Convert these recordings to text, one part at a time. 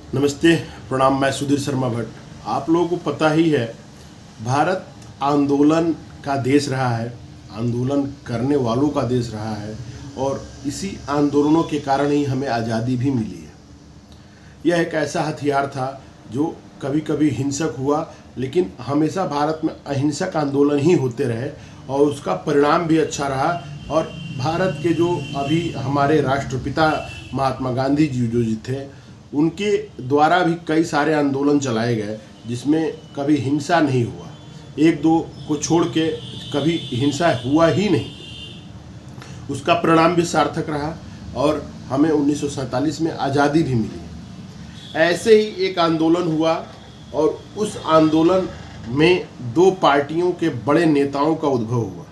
नमस्ते, प्रणाम। मैं सुधीर शर्मा भट्ट। आप लोगों को पता ही है, भारत आंदोलन का देश रहा है, आंदोलन करने वालों का देश रहा है और इसी आंदोलनों के कारण ही हमें आज़ादी भी मिली है। यह एक ऐसा हथियार था जो कभी कभी हिंसक हुआ, लेकिन हमेशा भारत में अहिंसक आंदोलन ही होते रहे और उसका परिणाम भी अच्छा रहा। और भारत के जो अभी हमारे राष्ट्रपिता महात्मा गांधी जी जो थे, उनके द्वारा भी कई सारे आंदोलन चलाए गए जिसमें कभी हिंसा नहीं हुआ। एक दो को छोड़ के कभी हिंसा हुआ ही नहीं। उसका परिणाम भी सार्थक रहा और हमें 1947 में आज़ादी भी मिली। ऐसे ही एक आंदोलन हुआ और उस आंदोलन में दो पार्टियों के बड़े नेताओं का उद्भव हुआ।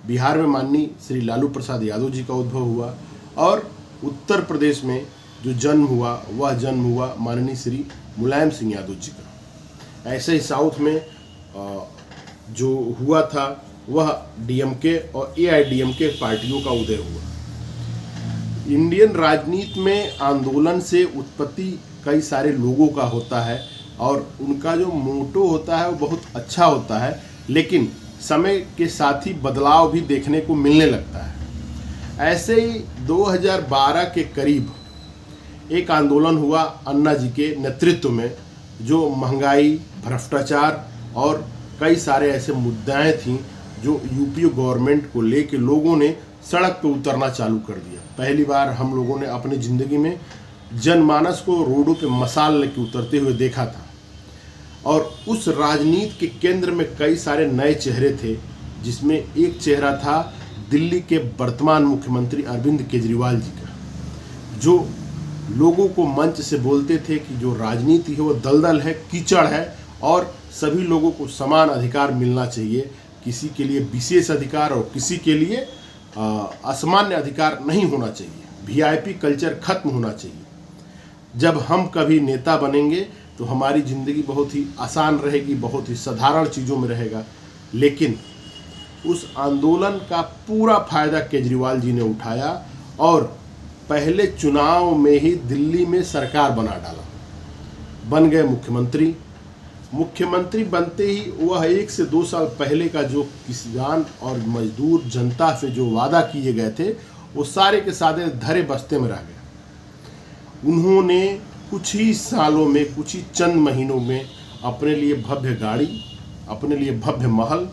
बिहार में माननीय श्री लालू प्रसाद यादव जी का उद्भव हुआ और उत्तर प्रदेश में जो जन्म हुआ वह जन्म हुआ माननीय श्री मुलायम सिंह यादव जी का। ऐसे ही साउथ में जो हुआ था वह डीएमके और एआईडीएमके पार्टियों का उदय हुआ। इंडियन राजनीति में आंदोलन से उत्पत्ति कई सारे लोगों का होता है और उनका जो मोटो होता है वो बहुत अच्छा होता है, लेकिन समय के साथ ही बदलाव भी देखने को मिलने लगता है। ऐसे ही 2012 के करीब एक आंदोलन हुआ अन्ना जी के नेतृत्व में, जो महंगाई, भ्रष्टाचार और कई सारे ऐसे मुद्दाएं थीं जो यूपी गवर्नमेंट को लेके लोगों ने सड़क पर उतरना चालू कर दिया। पहली बार हम लोगों ने अपनी ज़िंदगी में जनमानस को रोडों पे मसाल लेके उतरते हुए देखा था। और उस राजनीति के केंद्र में कई सारे नए चेहरे थे, जिसमें एक चेहरा था दिल्ली के वर्तमान मुख्यमंत्री अरविंद केजरीवाल जी का, जो लोगों को मंच से बोलते थे कि जो राजनीति है वो दलदल है, कीचड़ है और सभी लोगों को समान अधिकार मिलना चाहिए। किसी के लिए विशेष अधिकार और किसी के लिए असामान्य अधिकार नहीं होना चाहिए। वीआईपी कल्चर खत्म होना चाहिए। जब हम कभी नेता बनेंगे तो हमारी ज़िंदगी बहुत ही आसान रहेगी, बहुत ही साधारण चीज़ों में रहेगा। लेकिन उस आंदोलन का पूरा फायदा केजरीवाल जी ने उठाया और पहले चुनाव में ही दिल्ली में सरकार बना डाला, बन गए मुख्यमंत्री। मुख्यमंत्री बनते ही वह 1 से 2 साल पहले का जो किसान और मजदूर जनता से जो वादा किए गए थे वो सारे के सारे धरे बस्ते में रह गए। उन्होंने कुछ ही सालों में, कुछ ही चंद महीनों में अपने लिए भव्य गाड़ी, अपने लिए भव्य महल,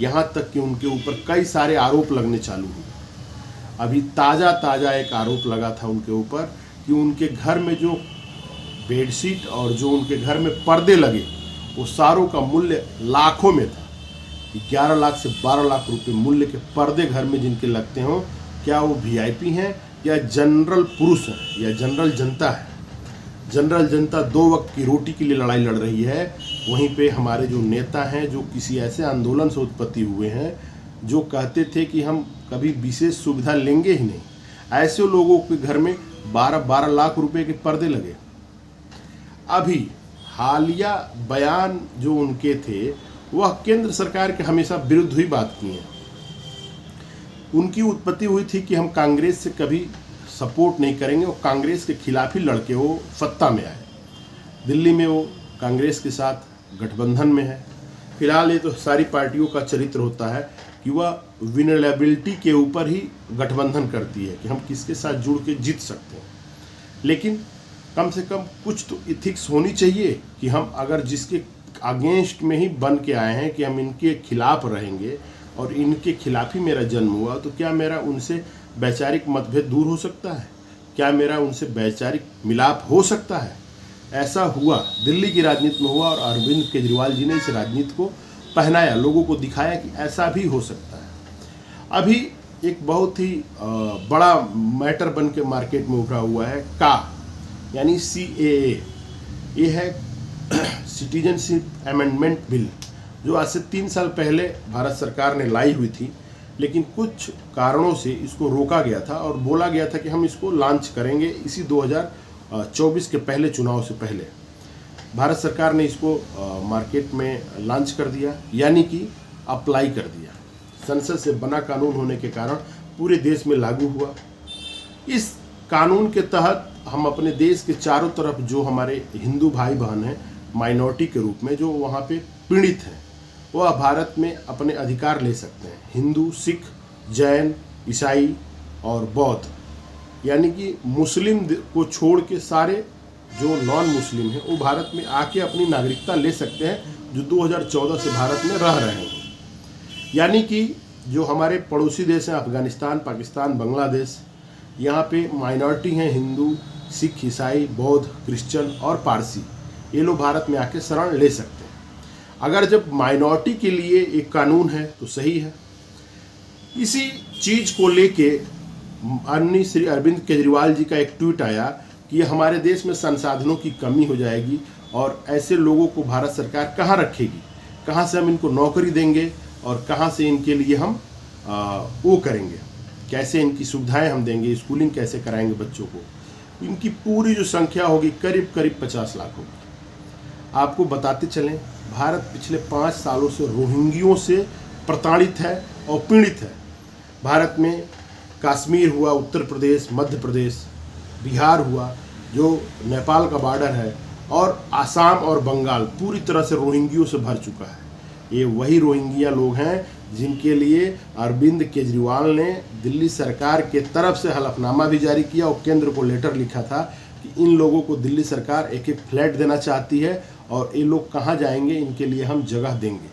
यहाँ तक कि उनके ऊपर कई सारे आरोप लगने चालू हुए। अभी ताज़ा एक आरोप लगा था उनके ऊपर कि उनके घर में जो बेडशीट और जो उनके घर में पर्दे लगे वो सारों का मूल्य लाखों में था। 11 लाख से 12 लाख रुपए मूल्य के पर्दे घर में जिनके लगते हों, क्या वो वीआईपी हैं या जनरल पुरुष हैं या जनरल जनता है। जनरल जनता 2 वक्त की रोटी के लिए लड़ाई लड़ रही है। वहीं पे हमारे जो नेता हैं, जो किसी ऐसे आंदोलन से उत्पत्ति हुए हैं, जो कहते थे कि हम कभी विशेष सुविधा लेंगे ही नहीं, ऐसे लोगों के घर में 12-12 लाख रुपए के पर्दे लगे। अभी हालिया बयान जो उनके थे वह केंद्र सरकार के हमेशा विरुद्ध ही बात की है। उनकी उत्पत्ति हुई थी कि हम कांग्रेस से कभी सपोर्ट नहीं करेंगे और कांग्रेस के खिलाफ ही लड़के वो सत्ता में आए। दिल्ली में वो कांग्रेस के साथ गठबंधन में है। फिलहाल ये तो सारी पार्टियों का चरित्र होता है कि वह विनरेबिलिटी के ऊपर ही गठबंधन करती है कि हम किसके साथ जुड़ के जीत सकते हैं। लेकिन कम से कम कुछ तो इथिक्स होनी चाहिए कि हम अगर जिसके अगेंस्ट में ही बन के आए हैं कि हम इनके खिलाफ रहेंगे और इनके खिलाफ ही मेरा जन्म हुआ, तो क्या मेरा उनसे वैचारिक मतभेद दूर हो सकता है? क्या मेरा उनसे वैचारिक मिलाप हो सकता है? ऐसा हुआ, दिल्ली की राजनीति में हुआ और अरविंद केजरीवाल जी ने इस राजनीति को पहनाया, लोगों को दिखाया कि ऐसा भी हो सकता है। अभी एक बहुत ही बड़ा मैटर बन के मार्केट में उभरा हुआ है यानी CAA। ये है सिटीजनशिप अमेंडमेंट बिल, जो आज से 3 साल पहले भारत सरकार ने लाई हुई थी, लेकिन कुछ कारणों से इसको रोका गया था और बोला गया था कि हम इसको लॉन्च करेंगे इसी 2024 के पहले चुनाव से पहले। भारत सरकार ने इसको मार्केट में लॉन्च कर दिया, यानी कि अप्लाई कर दिया। संसद से बना कानून होने के कारण पूरे देश में लागू हुआ। इस कानून के तहत हम अपने देश के चारों तरफ जो हमारे हिंदू भाई बहन हैं माइनॉरिटी के रूप में जो वहाँ पे पीड़ित हैं, वह भारत में अपने अधिकार ले सकते हैं। हिंदू, सिख, जैन, ईसाई और बौद्ध, यानी कि मुस्लिम को छोड़ के सारे जो नॉन मुस्लिम हैं वो भारत में आके अपनी नागरिकता ले सकते हैं, जो 2014 से भारत में रह रहे हैं। यानी कि जो हमारे पड़ोसी देश हैं अफगानिस्तान, पाकिस्तान, बांग्लादेश, यहाँ पे माइनॉरिटी हैं हिंदू, सिख, ईसाई, बौद्ध, क्रिश्चियन और पारसी, ये लोग भारत में आके शरण ले सकते हैं। अगर जब माइनॉरिटी के लिए एक कानून है तो सही है। इसी चीज़ को लेके माननीय श्री अरविंद केजरीवाल जी का एक ट्वीट आया कि हमारे देश में संसाधनों की कमी हो जाएगी और ऐसे लोगों को भारत सरकार कहाँ रखेगी, कहाँ से हम इनको नौकरी देंगे और कहाँ से इनके लिए हम वो करेंगे, कैसे इनकी सुविधाएं हम देंगे, स्कूलिंग कैसे कराएंगे बच्चों को। इनकी पूरी जो संख्या होगी करीब 50 लाख होगी। आपको बताते चलें, भारत पिछले 5 सालों से रोहिंग्यों से प्रताड़ित है और पीड़ित है। भारत में कश्मीर हुआ, उत्तर प्रदेश, मध्य प्रदेश, बिहार हुआ, जो नेपाल का बॉर्डर है, और आसाम और बंगाल पूरी तरह से रोहिंग्यों से भर चुका है। ये वही रोहिंग्या लोग हैं जिनके लिए अरविंद केजरीवाल ने दिल्ली सरकार के तरफ से हलफनामा भी जारी किया और केंद्र को लेटर लिखा था कि इन लोगों को दिल्ली सरकार एक फ्लैट देना चाहती है और ये लोग कहाँ जाएंगे, इनके लिए हम जगह देंगे।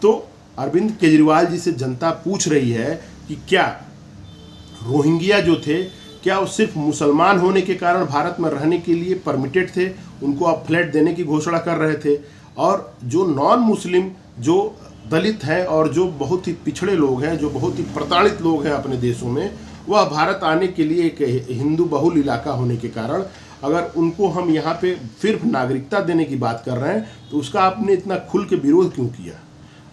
तो अरविंद केजरीवाल जी से जनता पूछ रही है कि क्या रोहिंग्या जो थे, क्या वो सिर्फ मुसलमान होने के कारण भारत में रहने के लिए परमिटेड थे, उनको आप फ्लैट देने की घोषणा कर रहे थे, और जो नॉन मुस्लिम, जो दलित हैं और जो बहुत ही पिछड़े लोग हैं, जो बहुत ही प्रताड़ित लोग हैं अपने देशों में, वह भारत आने के लिए एक हिंदू बहुल इलाका होने के कारण अगर उनको हम यहाँ पे सिर्फ नागरिकता देने की बात कर रहे हैं तो उसका आपने इतना खुल के विरोध क्यों किया।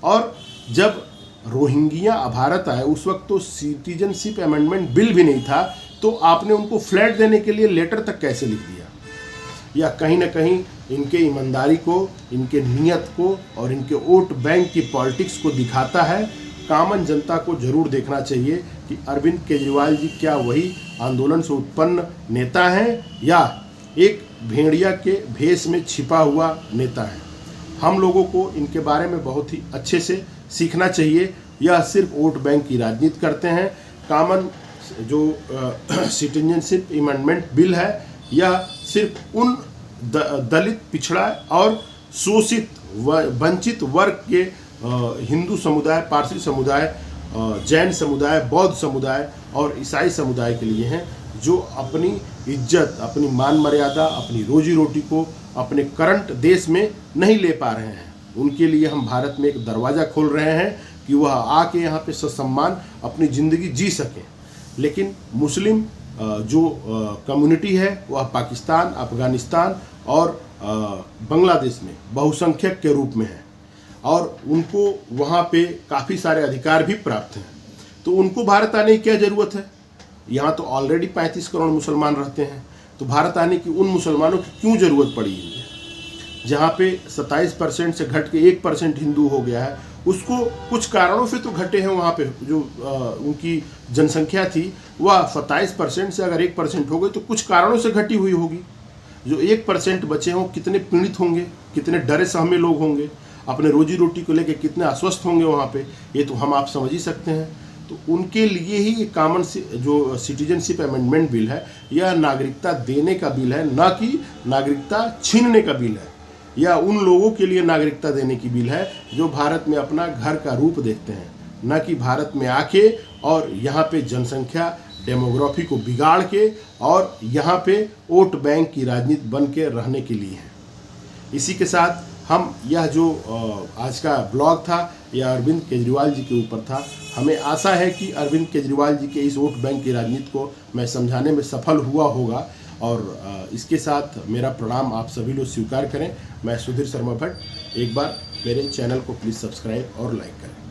और जब रोहिंग्या भारत आए उस वक्त तो सिटीजनशिप अमेंडमेंट बिल भी नहीं था, तो आपने उनको फ्लैट देने के लिए लेटर तक कैसे लिख दिया। या कहीं ना कहीं इनके ईमानदारी को, इनके नियत को और इनके वोट बैंक की पॉलिटिक्स को दिखाता है। कॉमन जनता को जरूर देखना चाहिए कि अरविंद केजरीवाल जी क्या वही आंदोलन से उत्पन्न नेता हैं या एक भेड़िया के भेष में छिपा हुआ नेता है। हम लोगों को इनके बारे में बहुत ही अच्छे से सीखना चाहिए। यह सिर्फ वोट बैंक की राजनीति करते हैं। कॉमन जो सिटीजनशिप अमेंडमेंट बिल है, यह सिर्फ उन दलित, पिछड़ा और शोषित वंचित वर्ग के हिंदू समुदाय, पारसी समुदाय, जैन समुदाय, बौद्ध समुदाय और ईसाई समुदाय के लिए हैं, जो अपनी इज्जत, अपनी मान मर्यादा, अपनी रोजी रोटी को अपने करंट देश में नहीं ले पा रहे हैं। उनके लिए हम भारत में एक दरवाज़ा खोल रहे हैं कि वह आके यहाँ पे ससम्मान अपनी ज़िंदगी जी सकें। लेकिन मुस्लिम जो कम्युनिटी है वह पाकिस्तान, अफगानिस्तान और बांग्लादेश में बहुसंख्यक के रूप में है और उनको वहाँ पे काफ़ी सारे अधिकार भी प्राप्त हैं। तो उनको भारत आने की क्या ज़रूरत है? यहाँ तो ऑलरेडी 35 करोड़ मुसलमान रहते हैं, तो भारत आने की उन मुसलमानों की क्यों ज़रूरत पड़ी हुई है? जहाँ पे 27% से घट के 1% हिंदू हो गया है, उसको कुछ कारणों से तो घटे हैं। वहाँ पे जो उनकी जनसंख्या थी वह 27% से अगर 1% हो गई तो कुछ कारणों से घटी हुई होगी। जो 1% बचे हों, कितने पीड़ित होंगे, कितने डरे सहमे लोग होंगे, अपने रोजी रोटी को लेकर कितने अस्वस्थ होंगे वहाँ पे, ये तो हम आप समझ ही सकते हैं। तो उनके लिए ही कॉमन जो सिटीजनशिप अमेंडमेंट बिल है, यह नागरिकता देने का बिल है, ना कि नागरिकता छीनने का बिल है। या उन लोगों के लिए नागरिकता देने की बिल है जो भारत में अपना घर का रूप देखते हैं, न कि भारत में आके और यहाँ पे जनसंख्या डेमोग्राफी को बिगाड़ के और यहाँ पे वोट बैंक की राजनीति बन के रहने के लिए है। इसी के साथ हम यह जो आज का ब्लॉग था यह अरविंद केजरीवाल जी के ऊपर था। हमें आशा है कि अरविंद केजरीवाल जी के इस वोट बैंक की राजनीति को मैं समझाने में सफल हुआ होगा और इसके साथ मेरा प्रणाम आप सभी लोग स्वीकार करें। मैं सुधीर शर्मा भट्ट, एक बार मेरे चैनल को प्लीज़ सब्सक्राइब और लाइक करें।